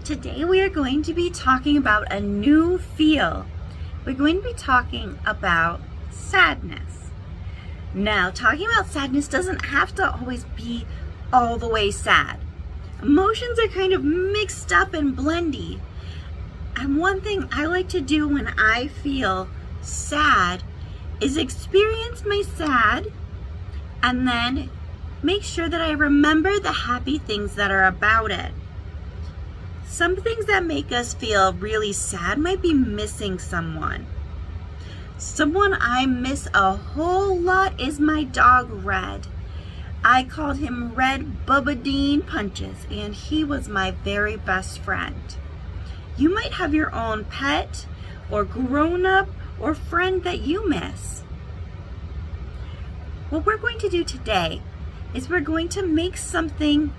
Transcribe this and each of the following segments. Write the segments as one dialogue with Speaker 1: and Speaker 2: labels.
Speaker 1: Today we are going to be talking about a new feel. We're going to be talking about sadness. Now, talking about sadness doesn't have to always be all the way sad. Emotions are kind of mixed up and blendy. And one thing I like to do when I feel sad is experience my sad and then make sure that I remember the happy things that are about it. Some things that make us feel really sad might be missing someone. Someone I miss a whole lot is my dog Red. I called him Red Bubba Dean Punches, and he was my very best friend. You might have your own pet or grown-up or friend that you miss. What we're going to do today is we're going to make something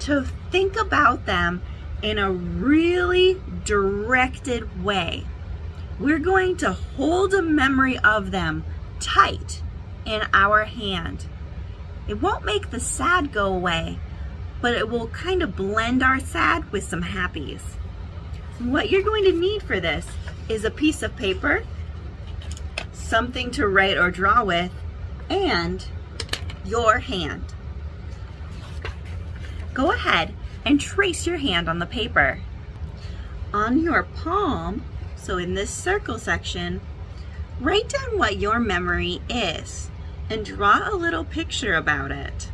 Speaker 1: to think about them in a really directed way. We're going to hold a memory of them tight in our hand. It won't make the sad go away, but it will kind of blend our sad with some happies. What you're going to need for this is a piece of paper, something to write or draw with, and your hand. Go ahead and trace your hand on the paper. On your palm, so in this circle section, write down what your memory is and draw a little picture about it.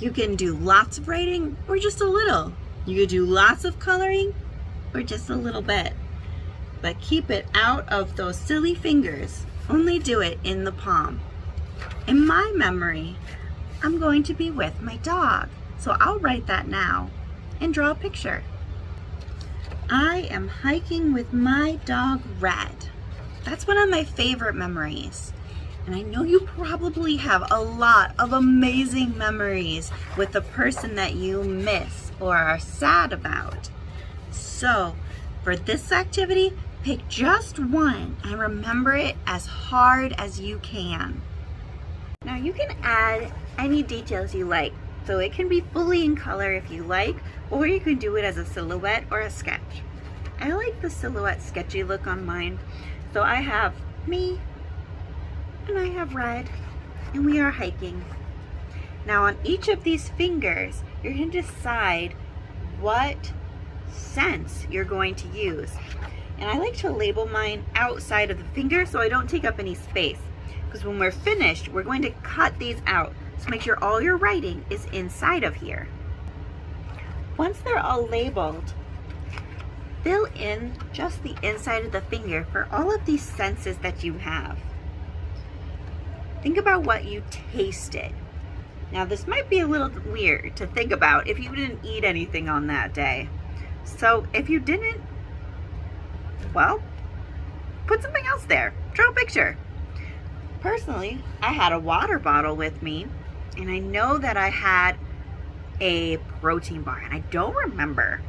Speaker 1: You can do lots of writing or just a little. You could do lots of coloring or just a little bit. But keep it out of those silly fingers. Only do it in the palm. In my memory, I'm going to be with my dog. So I'll write that now and draw a picture. I am hiking with my dog Red. That's one of my favorite memories. And I know you probably have a lot of amazing memories with the person that you miss or are sad about. So for this activity, pick just one and remember it as hard as you can. Now you can add any details you like. So it can be fully in color if you like, or you can do it as a silhouette or a sketch. I like the silhouette sketchy look on mine. So I have me, and I have Red, and we are hiking. Now on each of these fingers, you're going to decide what sense you're going to use. And I like to label mine outside of the finger so I don't take up any space. Because when we're finished, we're going to cut these out. So make sure all your writing is inside of here. Once they're all labeled, fill in just the inside of the finger for all of these senses that you have. Think about what you tasted. Now this might be a little weird to think about if you didn't eat anything on that day. So if you didn't, well, put something else there. Draw a picture. Personally, I had a water bottle with me, and I know that I had a protein bar, and I don't remember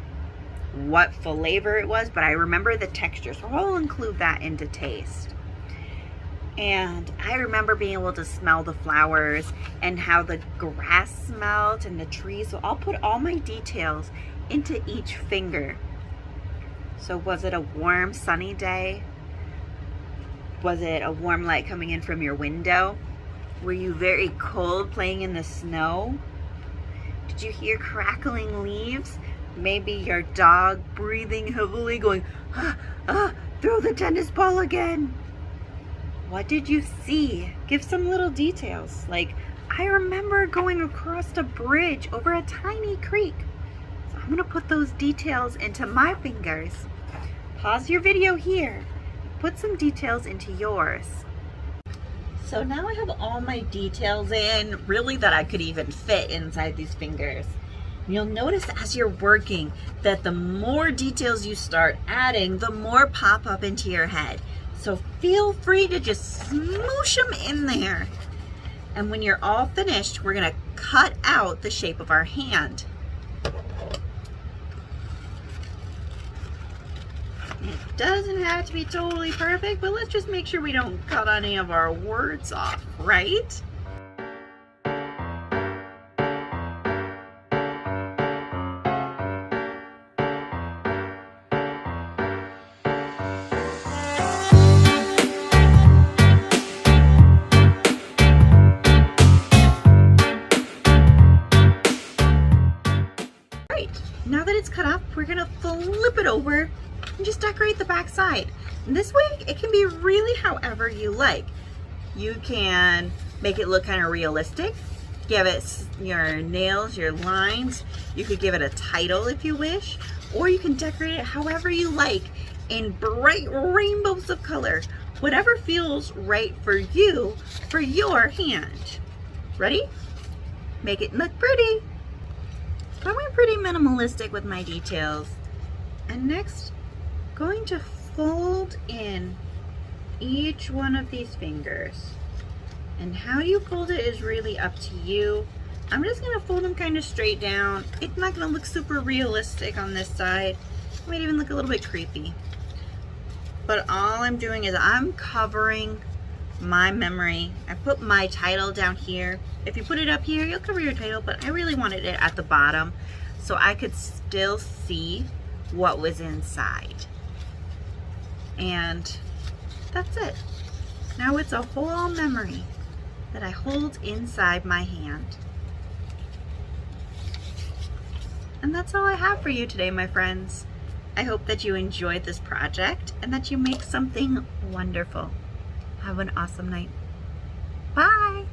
Speaker 1: what flavor it was, but I remember the texture, so I'll include that into taste. And I remember being able to smell the flowers and how the grass smelled and the trees, so I'll put all my details into each finger. So was it a warm, sunny day? Was it a warm light coming in from your window? Were you very cold playing in the snow? Did you hear crackling leaves? Maybe your dog breathing heavily going, throw the tennis ball again. What did you see? Give some little details. Like, I remember going across a bridge over a tiny creek. So I'm gonna put those details into my fingers. Pause your video here. Put some details into yours. So now I have all my details in, really that I could even fit inside these fingers. And you'll notice as you're working that the more details you start adding, the more pop up into your head. So feel free to just smoosh them in there. And when you're all finished, we're gonna cut out the shape of our hand. It doesn't have to be totally perfect, but let's just make sure we don't cut any of our words off, right? Now that it's cut up, we're gonna flip it over and just decorate the back side. And this way, it can be really however you like. You can make it look kind of realistic, give it your nails, your lines. You could give it a title if you wish, or you can decorate it however you like in bright rainbows of color. Whatever feels right for you, for your hand. Ready? Make it look pretty. So I went pretty minimalistic with my details. And next, going to fold in each one of these fingers. And how you fold it is really up to you. I'm just gonna fold them kind of straight down. It's not gonna look super realistic on this side. It might even look a little bit creepy. But all I'm doing is I'm covering my memory. I put my title down here. If you put it up here, you'll cover your title, but I really wanted it at the bottom so I could still see what was inside. And that's it. Now it's a whole memory that I hold inside my hand. And that's all I have for you today, my friends. I hope that you enjoyed this project and that you make something wonderful. Have an awesome night. Bye.